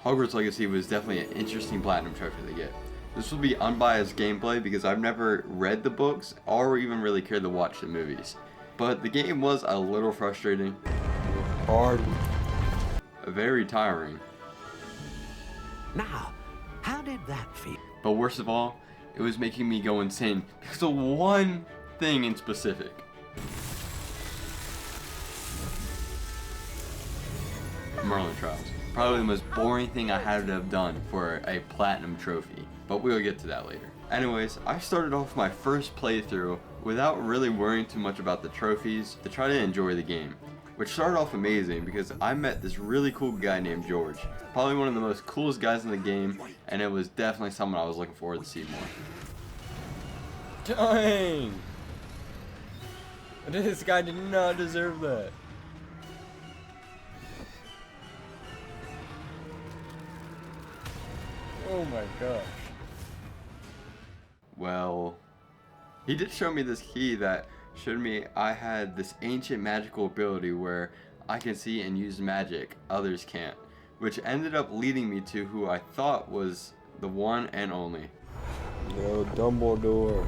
Hogwarts Legacy was definitely an interesting platinum trophy to get. This will be unbiased gameplay because I've never read the books or even really cared to watch the movies. But the game was a little frustrating. Hard. Very tiring. Now, how did that feel? But worst of all, it was making me go insane because of one thing in specific. Merlin trials. Probably the most boring thing I had to have done for a platinum trophy, but we'll get to that later. Anyways, I started off my first playthrough without really worrying too much about the trophies to try to enjoy the game, which started off amazing because I met this really cool guy named George. Probably one of the most coolest guys in the game, and it was definitely someone I was looking forward to see more. Dang! This guy did not deserve that. Oh my gosh. Well, he did show me this key that showed me I had this ancient magical ability where I can see and use magic others can't, which ended up leading me to who I thought was the one and only. Yo, Dumbledore.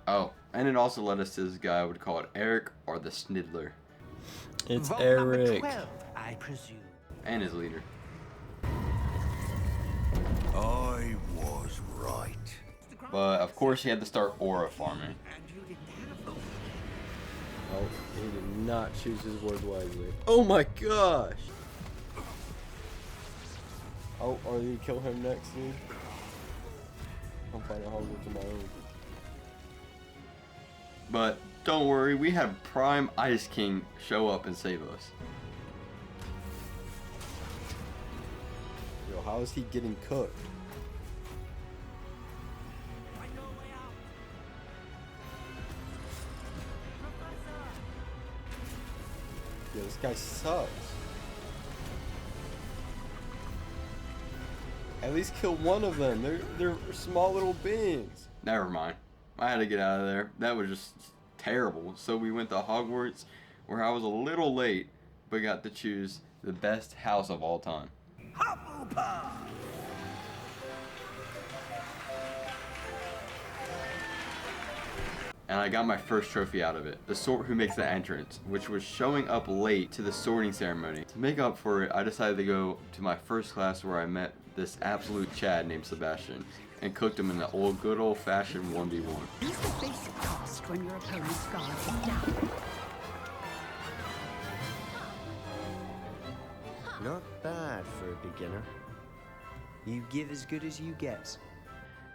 Oh, and it also led us to this guy I would call it Eric or the Snidler. It's Vote Eric. number 12, I presume. And his leader. I was right. But of course he had to start aura farming. Oh, he did not choose his words wisely. Oh my gosh! Oh, are you gonna kill him next, dude? I'm fighting Hogwarts on my own. But don't worry, we had Prime Ice King show up and save us. Yo, how is he getting cooked? Yo, this guy sucks. At least kill one of them. They're small little beings. Never mind. I had to get out of there. That was just terrible. So we went to Hogwarts, where I was a little late, but got to choose the best house of all time. Hufflepuff! And I got my first trophy out of it, the sort who makes the entrance, which was showing up late to the sorting ceremony. To make up for it, I decided to go to my first class where I met this absolute Chad named Sebastian and cooked him in the good old-fashioned 1v1. Use the basic cost when your opponent's guard is down. Not bad for a beginner. You give as good as you get.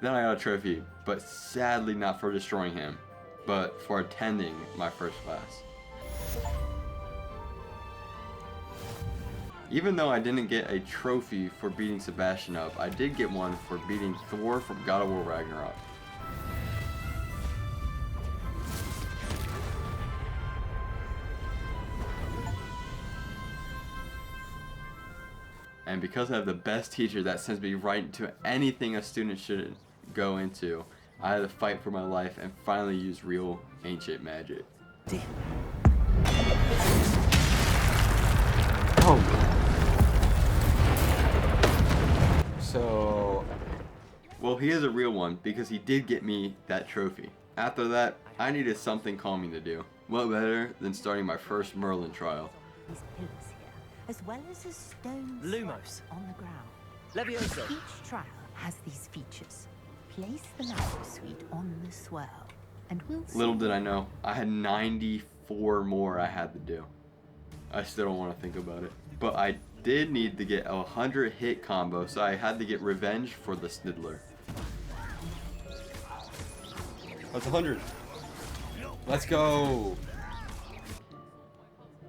Then I got a trophy, but sadly not for destroying him, but for attending my first class. Even though I didn't get a trophy for beating Sebastian up, I did get one for beating Thor from God of War Ragnarok. And because I have the best teacher that sends me right into anything a student should go into, I had to fight for my life and finally use real ancient magic. Oh. So, well, he is a real one because he did get me that trophy. After that, I needed something calming to do. What better than starting my first Merlin trial? These pillars here, as well as a stone Lumos. on the ground. Levioso. Each trial has these features. Place the ladder suite on the swirl, and we'll see. Little did I know, I had 94 more I had to do. I still don't want to think about it. But I did need to get a 100 hit combo, so I had to get revenge for the Snidler. that's 100. Let's go.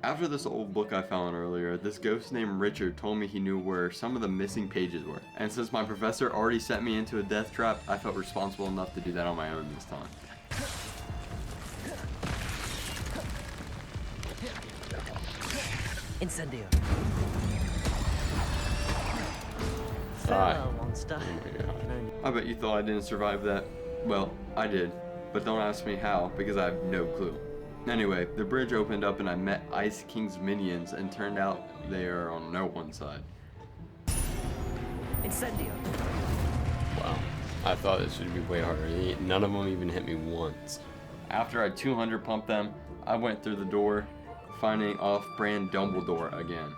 After this old book I found earlier, this ghost named Richard told me he knew where some of the missing pages were. And since my professor already sent me into a death trap, I felt responsible enough to do that on my own this time. Incendio. Die. Farewell, monster. I bet you thought I didn't survive that. Well, I did. But don't ask me how, because I have no clue. Anyway, the bridge opened up and I met Ice King's minions and turned out they are on no one side. Incendio. Wow. I thought this would be way harder. None of them even hit me once. After I 200 pumped them, I went through the door, finding off-brand Dumbledore again.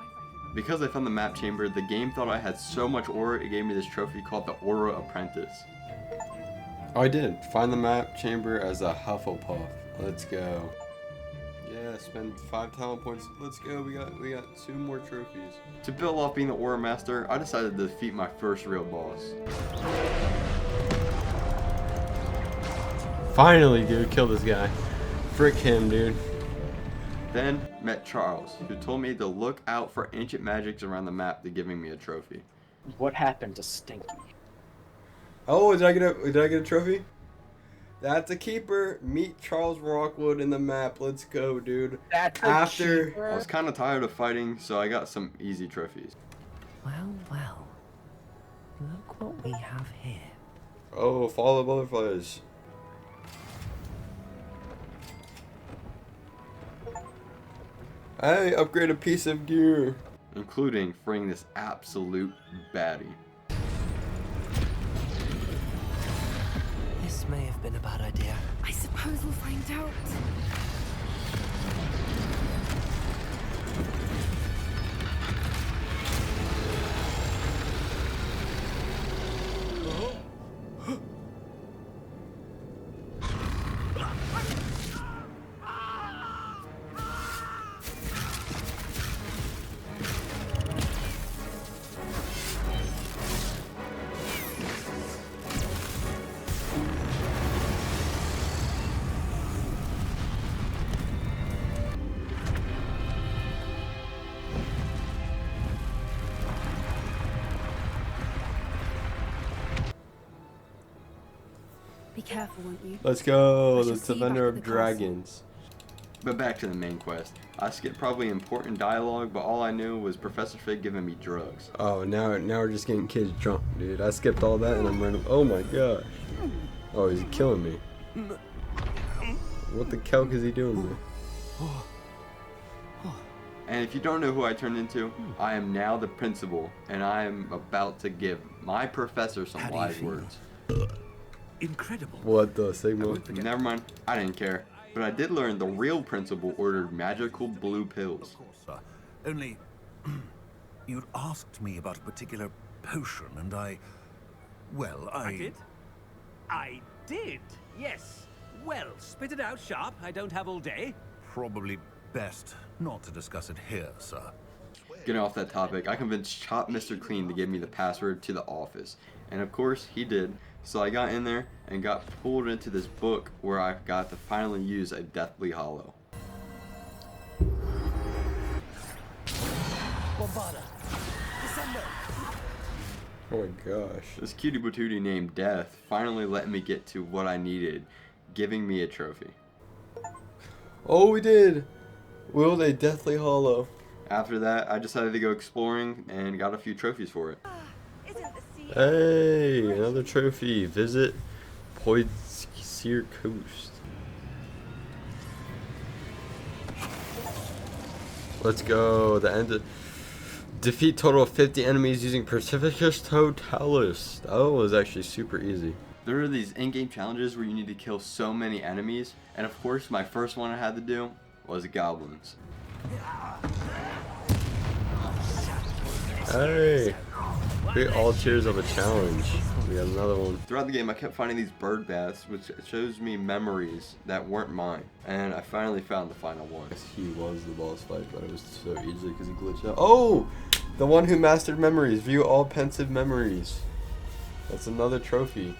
Because I found the map chamber, the game thought I had so much aura, it gave me this trophy called the Aura Apprentice. Oh, I did. Find the map chamber as a Hufflepuff. Let's go. Yeah, spend 5 talent points. Let's go. We got 2 more trophies. To build off being the Aura Master, I decided to defeat my first real boss. Finally, dude, kill this guy. Frick him, dude. Then met Charles, who told me to look out for ancient magics around the map to giving me a trophy. What happened to Stinky? Oh, did I get a trophy? That's a keeper. Meet Charles Rockwood in the map. Let's go, dude. That's a After keeper? I was kind of tired of fighting, so I got some easy trophies. Well, well. Look what we have here. Oh, follow the butterflies. Hey, upgrade a piece of gear. Including freeing this absolute baddie. This may have been a bad idea. I suppose we'll find out. Be careful, won't you? Let's go. I shall That's see the you back vendor at of the castle. dragons. But back to the main quest. I skipped probably important dialogue, but all I knew was Professor Fig giving me drugs. Oh, now we're just getting kids drunk, dude. I skipped all that and I'm running. Oh my gosh. Oh, he's killing me. What the kelk is he doing, man? And if you don't know who I turned into, I am now the principal, and I am about to give my professor some How do you wise feel? words. Incredible. What the Sigma? Never mind, I didn't care. But I did learn the real principal ordered magical blue pills. Of course, sir. Only, you'd asked me about a particular potion, and well, I did, yes. Well, spit it out sharp. I don't have all day. probably best not to discuss it here, sir. Getting off that topic, I convinced Chop Mr. Clean to give me the password to the office. And of course, he did. So I got in there and got pulled into this book where I got to finally use a Deathly Hollow. Oh my gosh. This cutie patootie named Death finally let me get to what I needed, giving me a trophy. Oh, we did! Wield a Deathly Hollow. After that, I decided to go exploring and got a few trophies for it. Hey, another trophy. Visit Poidsir Coast. Let's go. The end of... Defeat total of 50 enemies using Pacificus Totalis. That was actually super easy. There are these in-game challenges where you need to kill so many enemies, and of course my first one I had to do was goblins. Hey, great all cheers of a challenge. We got another one. Throughout the game I kept finding these bird baths, which shows me memories that weren't mine, and I finally found the final one. He was the boss fight, but it was so easy because he glitched out. Oh, the one who mastered memories. View all pensive memories. That's another trophy.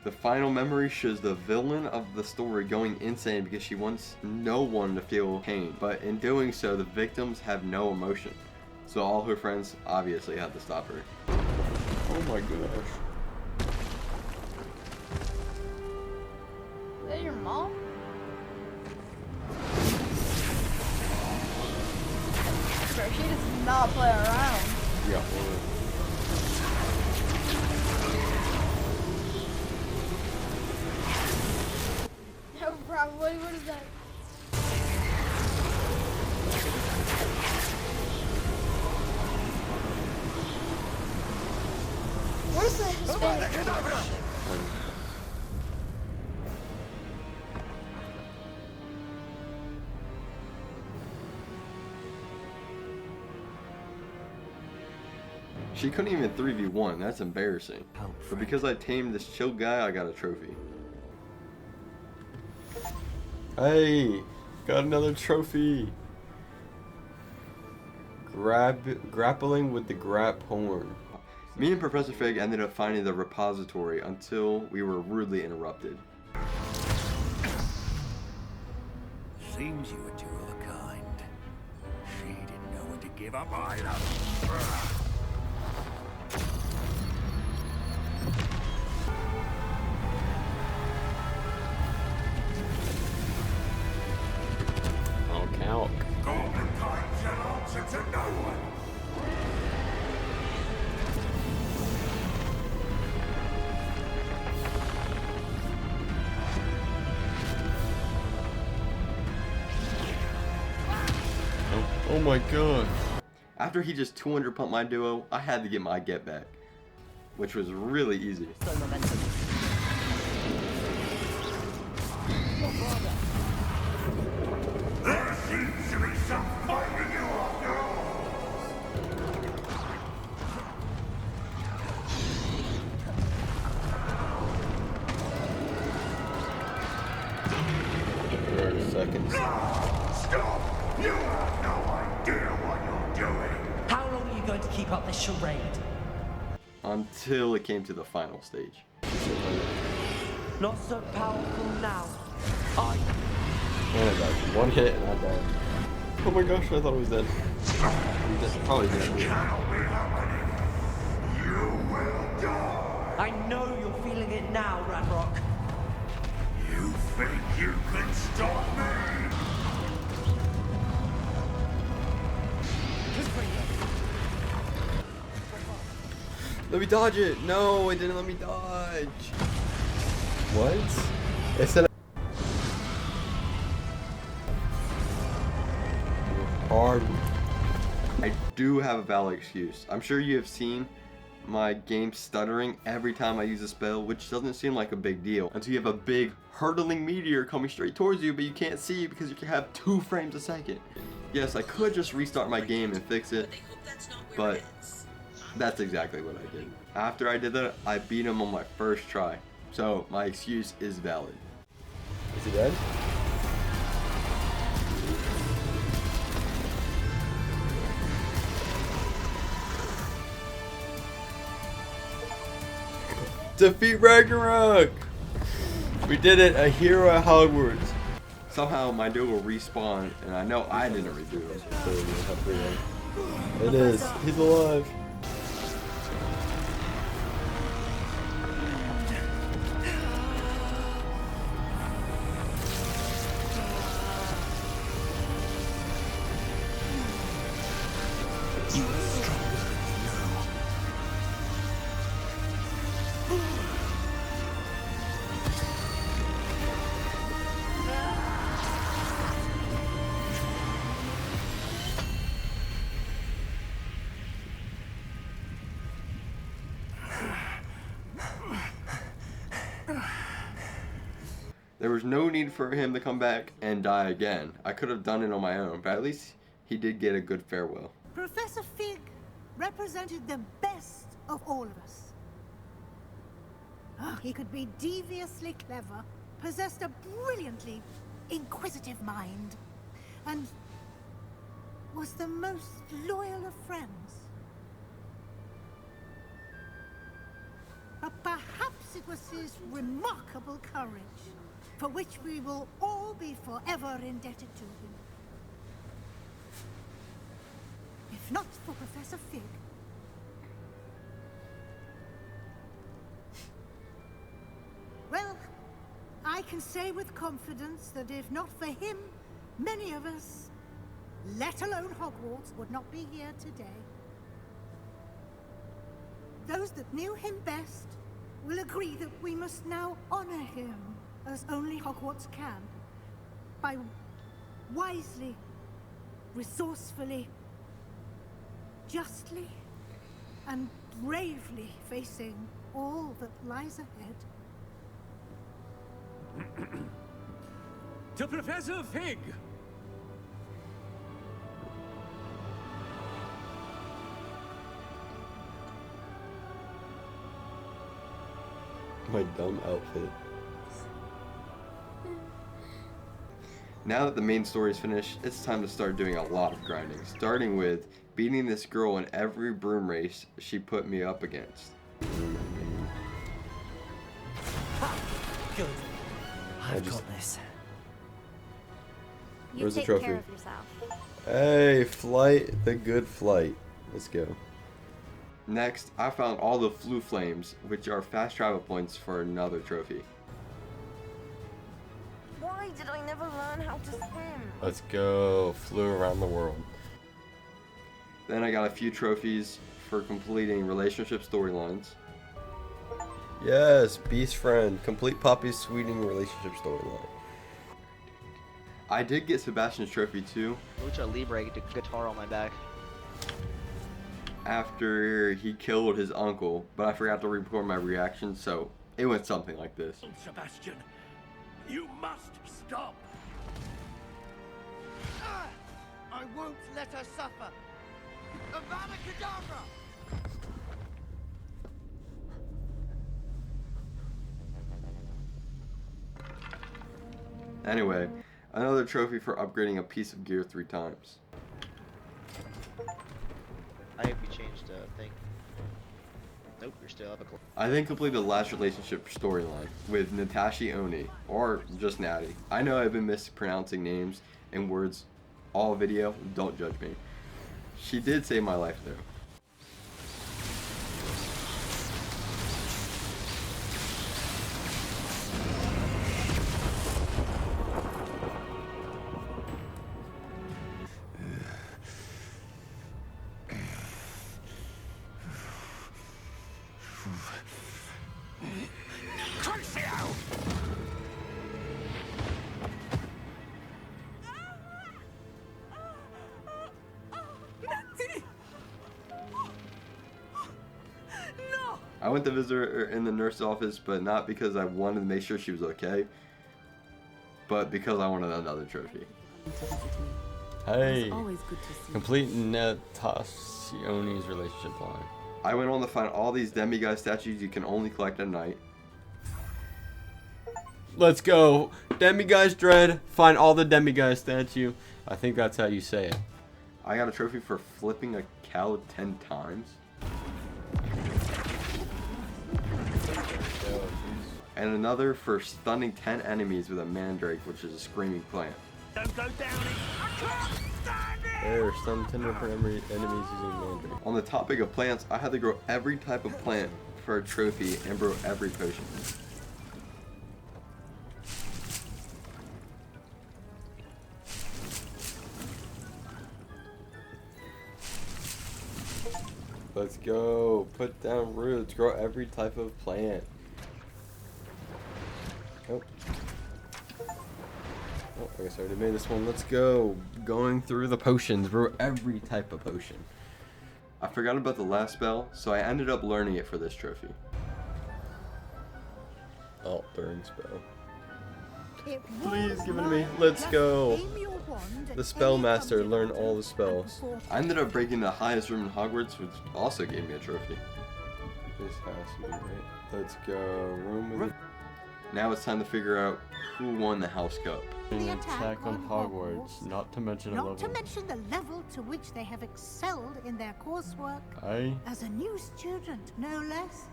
The final memory shows the villain of the story going insane because she wants no one to feel pain, but in doing so the victims have no emotion. So all her friends obviously had to stop her. Oh my gosh. Is that your mom? Bro, she does not play around. Yeah. Well, No, probably. What is that? Where's the Hispanic British? She couldn't even 3v1. That's embarrassing. But because I tamed this chill guy, I got a trophy. Hey, got another trophy. Grappling with the grap horn. Me and Professor Fig ended up finding the repository until we were rudely interrupted. Seems you were two of a kind. She didn't know when to give up either. Oh, count. Goblin kind shall answer to no one. Oh my god. After he just 200 pumped my duo, I had to get my get back, which was really easy. There seems to be some fight in you after all. Seconds. Stop! You have no idea what you're doing. How long are you going to keep up this charade? Until it came to the final stage. Not so powerful now. And I died. One hit and I died. Oh my gosh, I thought it was dead. I'm just probably dead. Cannot be happening. You will die. I know you're feeling it now, Radrock. You think you can stop me? Let me dodge it! No, it didn't let me dodge. What? It said hard. I do have a valid excuse. I'm sure you have seen my game stuttering every time I use a spell, which doesn't seem like a big deal until you have a big hurtling meteor coming straight towards you, but you can't see it because you can have 2 frames a second. Yes, I could just restart my game and fix it, but that's exactly what I did. After I did that, I beat him on my first try. So my excuse is valid. Is he dead? Defeat Ragnarok! We did it, a hero at Hogwarts. Somehow my duo will respawn, and I know I didn't redo him. It is. He's alive. There was no need for him to come back and die again. I could have done it on my own, but at least he did get a good farewell. Professor Fig represented the best of all of us. He could be deviously clever, possessed a brilliantly inquisitive mind, and was the most loyal of friends. But perhaps it was his remarkable courage, for which we will all be forever indebted to him. If not for Professor Fig. Well, I can say with confidence that if not for him, many of us, let alone Hogwarts, would not be here today. Those that knew him best will agree that we must now honor him as only Hogwarts can, by wisely, resourcefully, justly, and bravely facing all that lies ahead. To Professor Fig! My dumb outfit. Now that the main story is finished, it's time to start doing a lot of grinding, starting with beating this girl in every broom race she put me up against. Good. I've just- got this. You Where's the take trophy? care of yourself. Hey, flight, the good flight. Let's go. Next, I found all the Flu Flames, which are fast travel points for another trophy. Why did I never learn how to swim? Let's go. Flew around the world. Then I got a few trophies for completing relationship storylines. Yes, Beast Friend. Complete Poppy's Sweeting relationship storyline. I did get Sebastian's trophy too, Lucha Libre, the guitar on my back. after he killed his uncle, but I forgot to record my reaction, so it went something like this. Sebastian, you must stop! I won't let her suffer. Avada Kedavra! Anyway, another trophy for upgrading a piece of gear 3 times. I hope you changed the thing. Nope, you're still up a I then completed the last relationship storyline with Natashi Oni, or just Natty. I know I've been mispronouncing names and words all video, don't judge me. She did save my life though. I went to visit her in the nurse's office, but not because I wanted to make sure she was okay, but because I wanted another trophy. Hey, Always good to see. complete Natasione's relationship line. I went on to find all these demigod statues you can only collect at night. Let's go. Demiguy's Dread. Find all the Demiguy statue. I think that's how you say it. I got a trophy for flipping a cow 10 times. And another for stunning 10 enemies with a mandrake, which is a screaming plant. Don't go down it! I can't stand it! There, stun 10 different enemies using mandrake. On the topic of plants, I had to grow every type of plant for a trophy and brew every potion. Let's go. Put down roots. Grow every type of plant. Oh. Oh, I guess I already made this one. Let's go. Going through the potions. Brew every type of potion. I forgot about the last spell, so I ended up learning it for this trophy. Oh, burn spell. It Please was give it to me. mine. Let's Just go. aim your wand at The any Spellmaster. object Learn all the spells. and I ended up breaking the highest room in Hogwarts, which also gave me a trophy. This has to be right. Let's go. Room with Now it's time to figure out who won the House Cup. The attack on Hogwarts, Not to mention Not to mention the level to which they have excelled in their coursework as a new student, no less.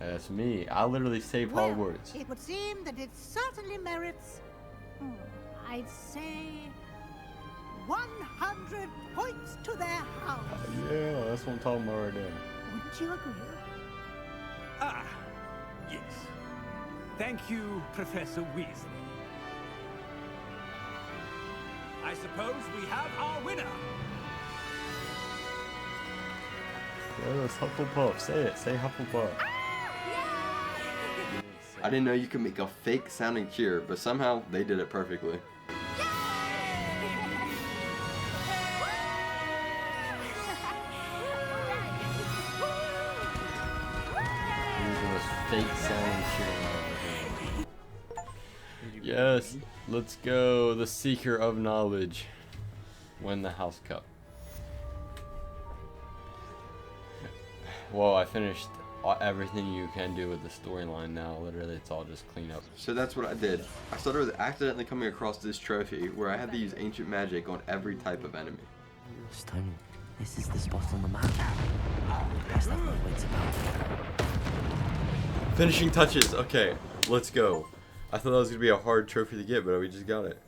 That's me. I literally saved Well, Hogwarts. it would seem that it certainly merits, I'd say, 100 points to their house. Yeah, that's what I'm talking about right there. Wouldn't you agree? Ah, yes. Thank you, Professor Weasley. I suppose we have our winner. Yeah, that's Hufflepuff. Say it. Say Hufflepuff. I didn't know you could make a fake sounding cheer, but somehow they did it perfectly. fake song cheering. Yes, let's go. The Seeker of Knowledge. Win the House Cup. Well, I finished everything you can do with the storyline now. Literally, it's all just clean up. So that's what I did. I started with accidentally coming across this trophy where I had to use ancient magic on every type of enemy. Stone, this is the spot on the map. Best have my wits about it. Finishing touches. Okay, let's go. I thought that was gonna be a hard trophy to get, but we just got it.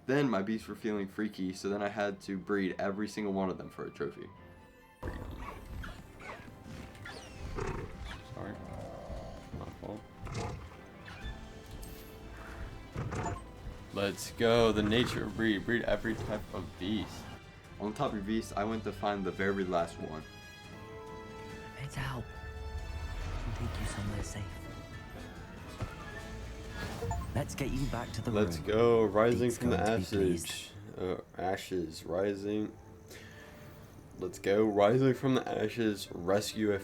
Then my beasts were feeling freaky, so then I had to breed every single one of them for a trophy. Sorry. My fault. Let's go. The nature breed. Breed every type of beast. On top of your beast, I went to find the very last one. It's out. I can take you somewhere safe. Let's get you back to the room. Let's go. Rising It's from the going to be pleased. ashes. Rising. Let's go. Rising from the ashes. Rescue a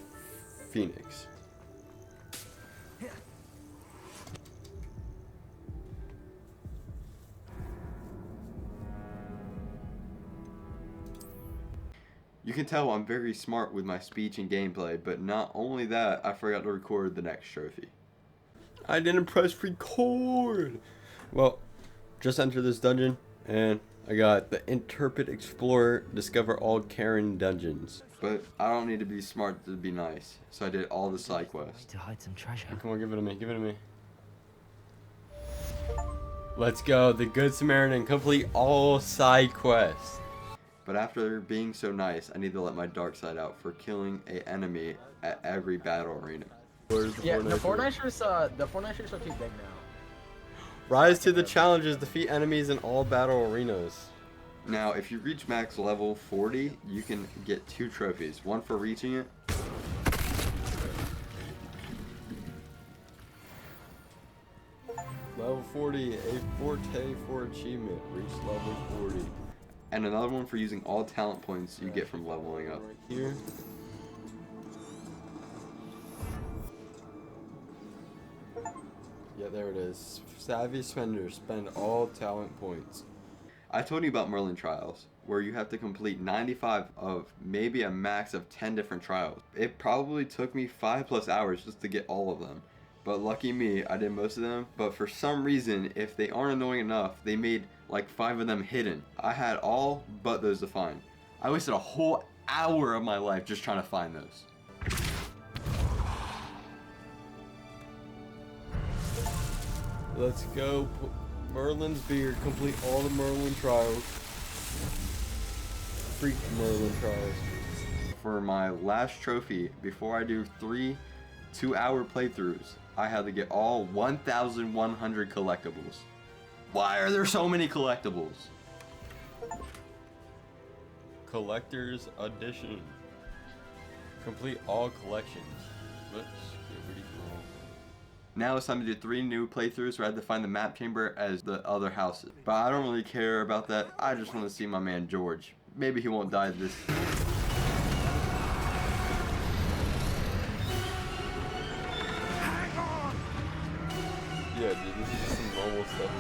phoenix. You can tell I'm very smart with my speech and gameplay, but not only that, I forgot to record the next trophy. I didn't press record. Well, just entered this dungeon and I got the Intrepid Explorer, discover all Karen dungeons. But I don't need to be smart to be nice, so I did all the side quests. To hide some treasure. Come on, give it to me, give it to me. Let's go, the Good Samaritan, complete all side quests. But after being so nice, I need to let my dark side out for killing an enemy at every battle arena. Yeah, the Fortniters are too big now. Rise to the challenges, defeat enemies in all battle arenas. Now, if you reach max level 40, you can get 2 trophies. One for reaching it. Level 40, a forte for achievement. Reach level 40. And another one for using all talent points you get from leveling up. Right here. Yeah, there it is. Savvy spender, spend all talent points. I told you about Merlin trials, where you have to complete 95 of maybe a max of 10 different trials. It probably took me 5+ hours just to get all of them. But lucky me, I did most of them. But for some reason, if they aren't annoying enough, they made like 5 of them hidden. I had all but those to find. I wasted a whole hour of my life just trying to find those. Let's go. Merlin's beard. Complete all the Merlin trials. Freak Merlin trials. For my last trophy, before I do 3 2-hour playthroughs, I had to get all 1,100 collectibles. Why are there so many collectibles? Collector's Edition. Complete all collections. Let's get pretty cool. Now it's time to do 3 new playthroughs where I had to find the map chamber as the other houses. But I don't really care about that. I just want to see my man George. Maybe he won't die this. Yeah, dude, this is just some normal stuff.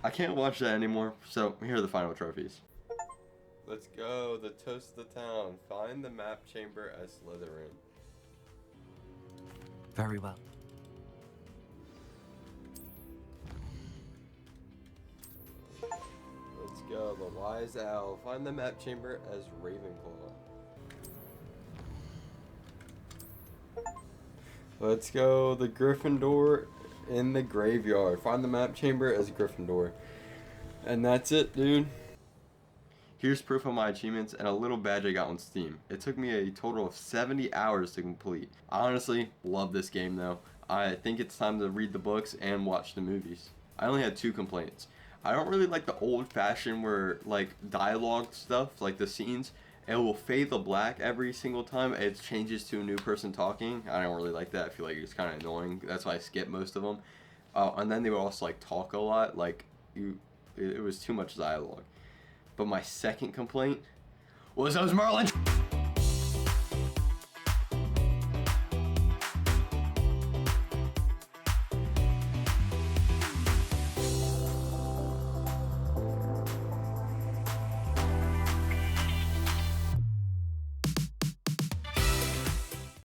I can't watch that anymore, so here are the final trophies. Let's go. The toast of the town. Find the map chamber as Slytherin. Very well. Let's go. The wise owl. Find the map chamber as Ravenclaw. Let's go. The Gryffindor in the graveyard. Find the map chamber as Gryffindor. And that's it, dude. Here's proof of my achievements and a little badge I got on Steam. It took me a total of 70 hours to complete. I honestly love this game though. I think it's time to read the books and watch the movies. I only had 2 complaints. I don't really like the old-fashioned where like dialogue stuff, like the scenes, it will fade to black every single time it changes to a new person talking. I don't really like that. I feel like it's kind of annoying. That's why I skip most of them. And then they would also like talk a lot. Like it was too much dialogue. But my second complaint was those Merlin.